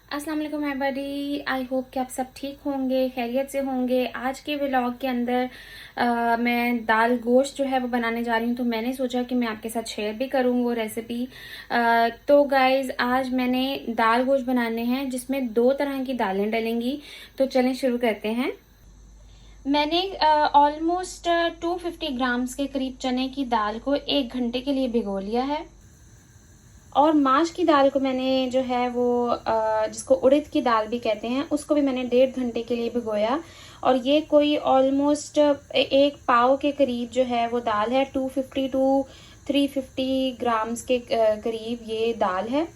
अस्सलाम वालेकुम everybody. I hope कि आप सब ठीक होंगे, खैरियत से होंगे। आज के व्लॉग के अंदर मैं दाल गोश्त जो है वो बनाने जा रही हूँ, तो मैंने सोचा कि मैं आपके साथ शेयर भी करूँ वो रेसिपी। तो गाइज़, आज मैंने दाल गोश्त बनाने हैं जिसमें 2 तरह की दालें डलेंगी। तो चलें शुरू करते हैं। मैंने ऑलमोस्ट 250 ग्राम्स के करीब चने की दाल को 1 घंटे के लिए भिगो लिया है। और माश की दाल को मैंने जो है वो जिसको उड़द की दाल भी कहते हैं, उसको भी मैंने 1.5 घंटे के लिए भिगोया। और ये कोई ऑलमोस्ट 1 पाव के करीब जो है वो दाल है। 250 टू 350 ग्राम्स के करीब ये दाल है।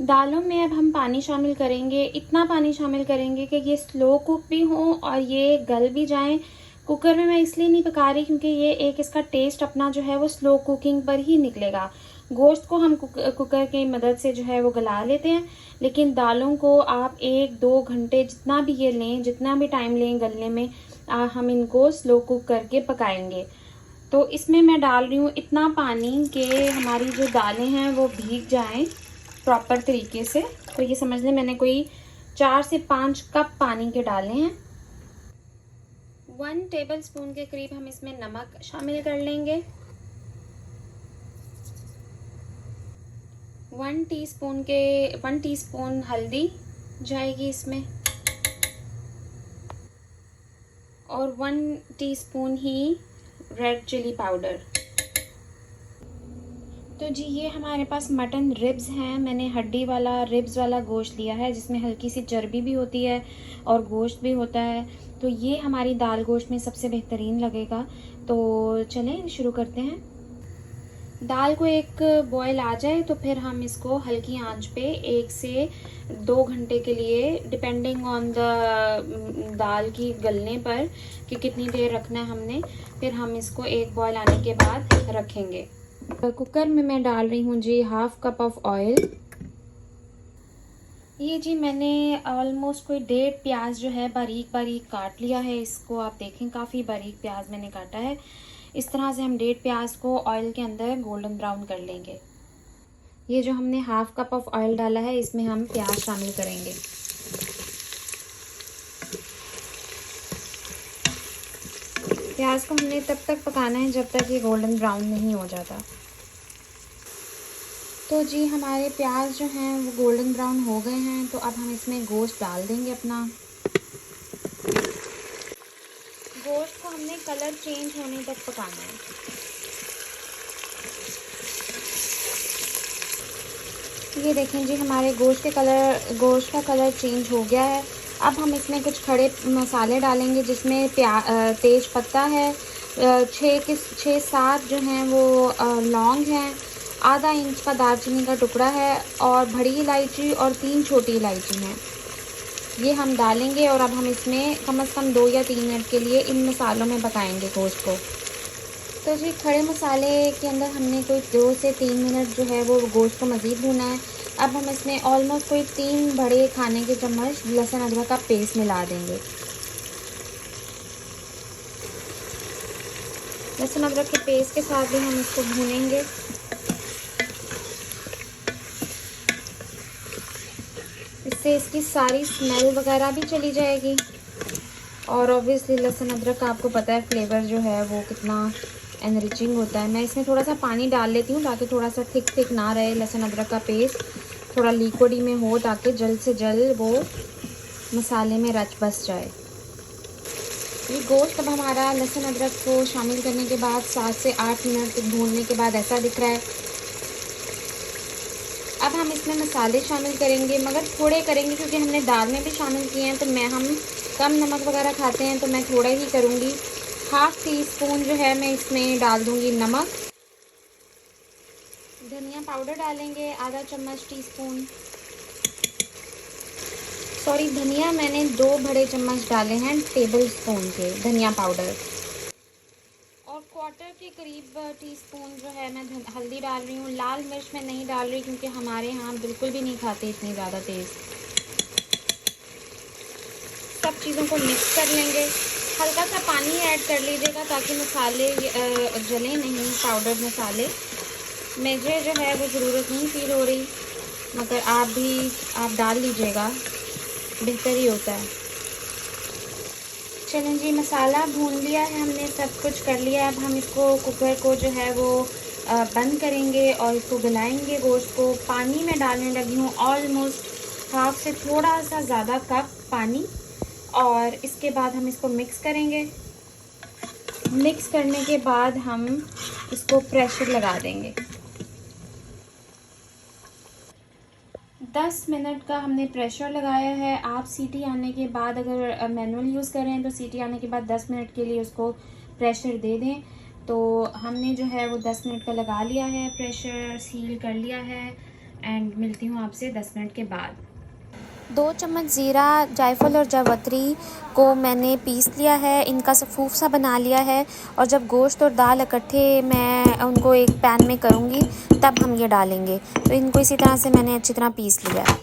दालों में अब हम पानी शामिल करेंगे, इतना पानी शामिल करेंगे कि ये स्लो कुक भी हो और ये गल भी जाएं। कुकर में मैं इसलिए नहीं पका रही क्योंकि ये एक इसका टेस्ट अपना जो है वो स्लो कुकिंग पर ही निकलेगा। गोश्त को हम कुकर की मदद से जो है वो गला लेते हैं, लेकिन दालों को आप 1-2 घंटे जितना भी ये लें, जितना भी टाइम लें गलने में, हम इनको स्लो कुक करके पकाएंगे। तो इसमें मैं डाल रही हूँ इतना पानी कि हमारी जो दालें हैं वो भीग जाएं प्रॉपर तरीके से। तो ये समझ लें मैंने कोई 4 से 5 कप पानी के डाले हैं। 1 टेबलस्पून के करीब हम इसमें नमक शामिल कर लेंगे। 1 टीस्पून हल्दी जाएगी इसमें, और 1 टीस्पून ही रेड चिली पाउडर। तो जी, ये हमारे पास मटन रिब्स हैं। मैंने हड्डी वाला रिब्स वाला गोश्त लिया है जिसमें हल्की सी चर्बी भी होती है और गोश्त भी होता है। तो ये हमारी दाल गोश्त में सबसे बेहतरीन लगेगा। तो चलें शुरू करते हैं। दाल को एक बॉयल आ जाए तो फिर हम इसको हल्की आंच पे 1 से 2 घंटे के लिए, डिपेंडिंग ऑन द दाल की गलने पर कि कितनी देर रखना है हमने, फिर हम इसको एक बॉयल आने के बाद रखेंगे। कुकर में मैं डाल रही हूँ जी 1/2 कप ऑफ ऑयल। ये जी मैंने ऑलमोस्ट कोई 1.5 प्याज जो है बारीक बारीक काट लिया है। इसको आप देखें, काफ़ी बारीक प्याज मैंने काटा है। इस तरह से हम 1.5 प्याज को ऑयल के अंदर गोल्डन ब्राउन कर लेंगे। ये जो हमने 1/2 कप ऑफ ऑयल डाला है इसमें हम प्याज शामिल करेंगे। प्याज को हमने तब तक पकाना है जब तक ये गोल्डन ब्राउन नहीं हो जाता। तो जी हमारे प्याज जो हैं वो गोल्डन ब्राउन हो गए हैं। तो अब हम इसमें गोश्त डाल देंगे अपना। गोश्त को हमने कलर चेंज होने तक पकाना है। ये देखें जी, हमारे गोश्त का कलर चेंज हो गया है। अब हम इसमें कुछ खड़े मसाले डालेंगे जिसमें तेज पत्ता है, 6-7 जो हैं वो लौंग हैं, आधा इंच का दालचीनी का टुकड़ा है, और बड़ी इलायची और 3 छोटी इलायची हैं। ये हम डालेंगे और अब हम इसमें कम से कम 2 या 3 मिनट के लिए इन मसालों में पकाएंगे गोश्त को। तो जी खड़े मसाले के अंदर हमने कोई 2 से 3 मिनट जो है वो गोश्त को मज़ीद भूना है। अब हम इसमें ऑलमोस्ट कोई 3 बड़े खाने के चम्मच लहसुन अदरक का पेस्ट मिला देंगे। लहसुन अदरक के पेस्ट के साथ भी हम इसको भूनेंगे। इससे इसकी सारी स्मेल वगैरह भी चली जाएगी। और ऑब्वियसली लहसुन अदरक का आपको पता है फ्लेवर जो है वो कितना एनरिचिंग होता है। मैं इसमें थोड़ा सा पानी डाल लेती हूँ ताकि थोड़ा सा थिक ना रहे लहसुन अदरक का पेस्ट, थोड़ा लिक्विड ही में हो ताकि जल्द से जल्द वो मसाले में रच बस जाए। ये गोश्त अब हमारा लहसुन अदरक को शामिल करने के बाद 7 से 8 मिनट भूनने के बाद ऐसा दिख रहा है। अब हम इसमें मसाले शामिल करेंगे, मगर थोड़े करेंगे क्योंकि हमने दाल में भी शामिल किए हैं। तो हम कम नमक वगैरह खाते हैं तो मैं थोड़ा ही करूँगी। 1/2 टीस्पून जो है मैं इसमें डाल दूँगी नमक। धनिया पाउडर डालेंगे आधा चम्मच टीस्पून। सॉरी, धनिया मैंने 2 बड़े चम्मच डाले हैं टेबल स्पून के धनिया पाउडर। और 1/4 के करीब टीस्पून जो है मैं हल्दी डाल रही हूँ। लाल मिर्च मैं नहीं डाल रही क्योंकि हमारे यहाँ बिल्कुल भी नहीं खाते इतनी ज़्यादा तेज़। सब चीज़ों को मिक्स कर लेंगे। हल्का सा पानी ऐड कर लीजिएगा ताकि मसाले जलें नहीं। पाउडर मसाले मुझे जो है वो ज़रूरत नहीं फील हो रही। मगर आप डाल लीजिएगा, बेहतर ही होता है। चलें जी, मसाला भून लिया है हमने, सब कुछ कर लिया है। अब हम इसको कुकर को जो है वो बंद करेंगे और इसको गलाएंगे। गोश्त को पानी में डालने लगी हूँ, ऑलमोस्ट हाफ से थोड़ा सा ज़्यादा कप पानी। और इसके बाद हम इसको मिक्स करेंगे। मिक्स करने के बाद हम इसको प्रेशर लगा देंगे। 10 मिनट का हमने प्रेशर लगाया है। आप सीटी आने के बाद, अगर मैनुअल यूज़ कर रहे हैं तो सीटी आने के बाद 10 मिनट के लिए उसको प्रेशर दे दें। तो हमने जो है वो 10 मिनट का लगा लिया है, प्रेशर सील कर लिया है। एंड मिलती हूँ आपसे 10 मिनट के बाद। 2 चम्मच ज़ीरा, जायफल और जावित्री को मैंने पीस लिया है, इनका सफ़ूफ सा बना लिया है। और जब गोश्त और दाल इकट्ठे मैं उनको एक पैन में करूँगी तब हम ये डालेंगे। तो इनको इसी तरह से मैंने अच्छी तरह पीस लिया है।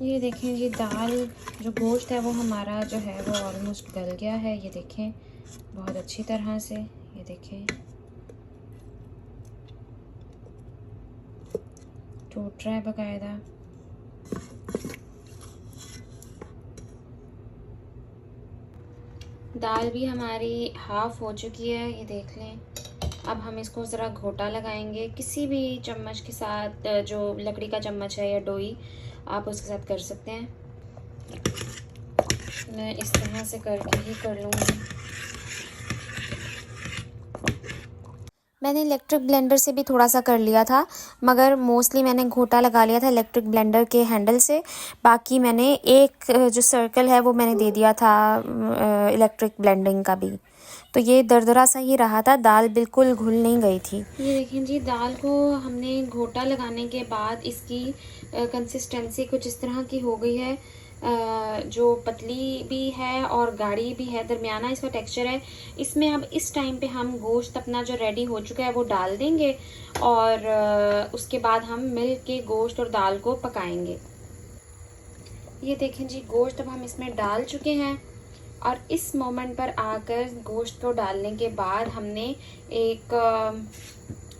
ये देखें जी, दाल जो गोश्त है वो हमारा जो है वो ऑलमोस्ट गल गया है। ये देखें बहुत अच्छी तरह से, ये देखें टूट रहा है बाकायदा। दाल भी हमारी हाफ़ हो चुकी है, ये देख लें। अब हम इसको ज़रा घोटा लगाएंगे किसी भी चम्मच के साथ, जो लकड़ी का चम्मच है या डोई आप उसके साथ कर सकते हैं। मैं इस तरह से करके ही कर लूँगी। मैंने इलेक्ट्रिक ब्लेंडर से भी थोड़ा सा कर लिया था, मगर मोस्टली मैंने घोटा लगा लिया था इलेक्ट्रिक ब्लेंडर के हैंडल से। बाकी मैंने एक जो सर्कल है वो मैंने दे दिया था इलेक्ट्रिक ब्लेंडिंग का भी। तो ये दरदरा सा ही रहा था, दाल बिल्कुल घुल नहीं गई थी। ये देखें जी, दाल को हमने घोटा लगाने के बाद इसकी कंसिस्टेंसी कुछ इस तरह की हो गई है, जो पतली भी है और गाढ़ी भी है, दरमियाना इसका टेक्सचर है। इसमें अब इस टाइम पे हम गोश्त अपना जो रेडी हो चुका है वो डाल देंगे और उसके बाद हम मिल के गोश्त और दाल को पकाएंगे। ये देखें जी, गोश्त अब हम इसमें डाल चुके हैं और इस मोमेंट पर आकर गोश्त को डालने के बाद हमने एक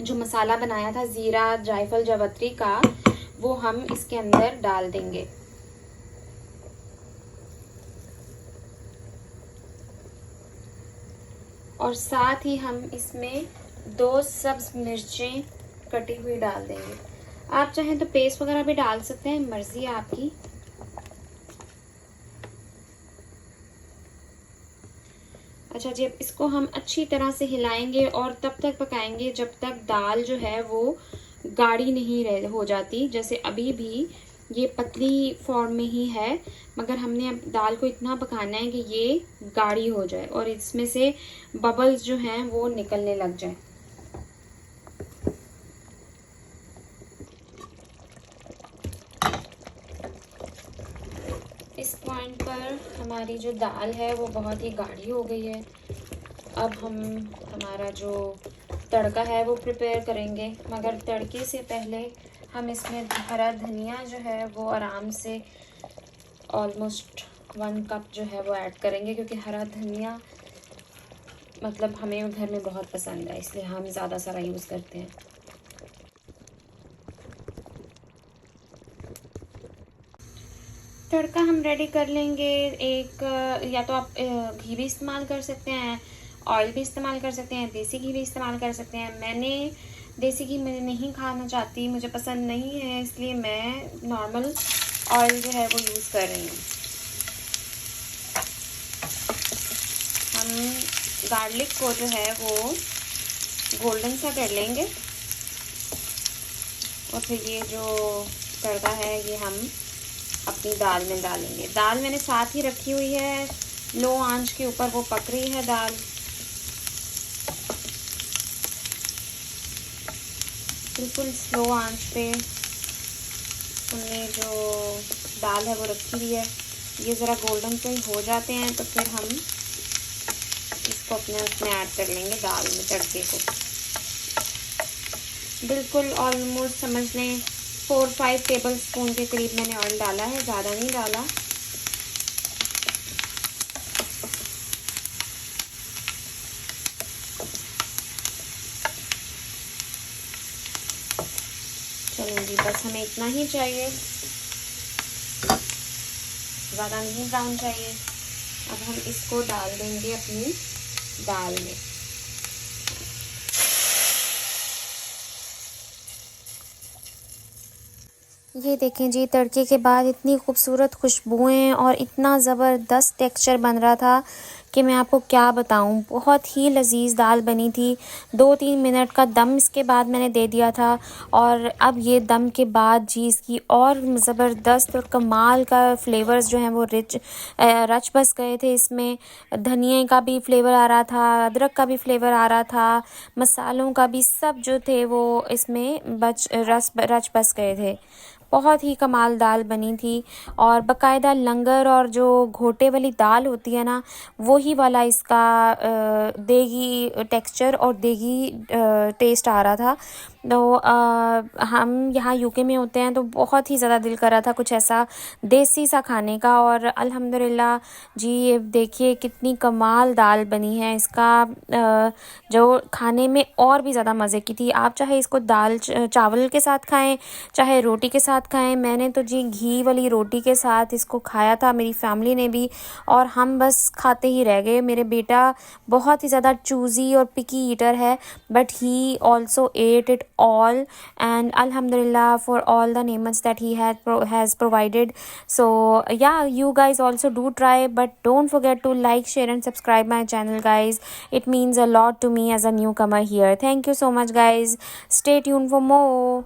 जो मसाला बनाया था ज़ीरा जायफल जावित्री का, वो हम इसके अंदर डाल देंगे। और साथ ही हम इसमें 2 सब्ज़ मिर्चें कटी हुई डाल देंगे। आप चाहें तो पेस्ट वगैरह भी डाल सकते हैं, मर्ज़ी है आपकी। अच्छा जी, अब इसको हम अच्छी तरह से हिलाएंगे और तब तक पकाएंगे जब तक दाल जो है वो गाढ़ी नहीं हो जाती। जैसे अभी भी ये पतली फॉर्म में ही है, मगर हमने अब दाल को इतना पकाना है कि ये गाढ़ी हो जाए और इसमें से बबल्स जो हैं वो निकलने लग जाए। इस पॉइंट पर हमारी जो दाल है वो बहुत ही गाढ़ी हो गई है। अब हम हमारा जो तड़का है वो प्रिपेयर करेंगे, मगर तड़के से पहले हम इसमें हरा धनिया जो है वो आराम से ऑलमोस्ट 1 कप जो है वो ऐड करेंगे, क्योंकि हरा धनिया मतलब हमें घर में बहुत पसंद है, इसलिए हम ज़्यादा सारा यूज़ करते हैं। तड़का हम रेडी कर लेंगे। एक या तो आप घी भी इस्तेमाल कर सकते हैं, ऑयल भी इस्तेमाल कर सकते हैं, देसी घी भी इस्तेमाल कर सकते हैं। मैंने देसी घी मैं नहीं खाना चाहती, मुझे पसंद नहीं है, इसलिए मैं नॉर्मल ऑयल जो है वो यूज़ कर रही हूँ। हम गार्लिक को जो है वो गोल्डन सा कर लेंगे और फिर ये जो तड़का है ये हम अपनी दाल में डालेंगे। दाल मैंने साथ ही रखी हुई है, लो आंच के ऊपर वो पक रही है दाल। बिल्कुल स्लो आंच पे हमने जो दाल है वो रखी हुई है। ये ज़रा गोल्डन से हो जाते हैं तो फिर हम इसको अपने उसमें ऐड कर लेंगे, दाल में तड़के को। बिल्कुल ऑलमोस्ट समझ लें 4-5 टेबल स्पून के करीब मैंने ऑयल डाला है, ज़्यादा नहीं डाला। जी बस हमें इतना ही चाहिए, ज़्यादा नहीं ब्राउन चाहिए। अब हम इसको डाल देंगे अपनी दाल में। ये देखें जी, तड़के के बाद इतनी खूबसूरत खुशबुएं और इतना ज़बरदस्त टेक्सचर बन रहा था कि मैं आपको क्या बताऊं। बहुत ही लजीज दाल बनी थी। 2-3 मिनट का दम इसके बाद मैंने दे दिया था और अब ये दम के बाद जी इसकी और ज़बरदस्त और कमाल का फ्लेवर्स जो हैं वो रच बस गए थे इसमें। धनिए का भी फ्लेवर आ रहा था, अदरक का भी फ्लेवर आ रहा था, मसालों का भी, सब जो थे वो इसमें रच बस गए थे। बहुत ही कमाल दाल बनी थी और बाकायदा लंगर और जो घोटे वाली दाल होती है ना, वही वाला इसका देगी टेक्सचर और देगी टेस्ट आ रहा था। तो हम यहाँ यूके में होते हैं तो बहुत ही ज़्यादा दिल कर रहा था कुछ ऐसा देसी सा खाने का, और अल्हम्दुलिल्लाह जी ये देखिए कितनी कमाल दाल बनी है। इसका जो खाने में और भी ज़्यादा मज़े की थी। आप चाहे इसको दाल चावल के साथ खाएं, चाहे रोटी के साथ खाएं। मैंने तो जी घी वाली रोटी के साथ इसको खाया था, मेरी फैमिली ने भी, और हम बस खाते ही रह गए। मेरे बेटा बहुत ही ज़्यादा चूज़ी और पिकी ईटर है, but he also at it all, and alhamdulillah for all the neemats that he has provided. So yeah, you guys also do try, but don't forget to like, share and subscribe my channel guys. It means a lot to me as a newcomer here. Thank you so much guys. Stay tuned for more.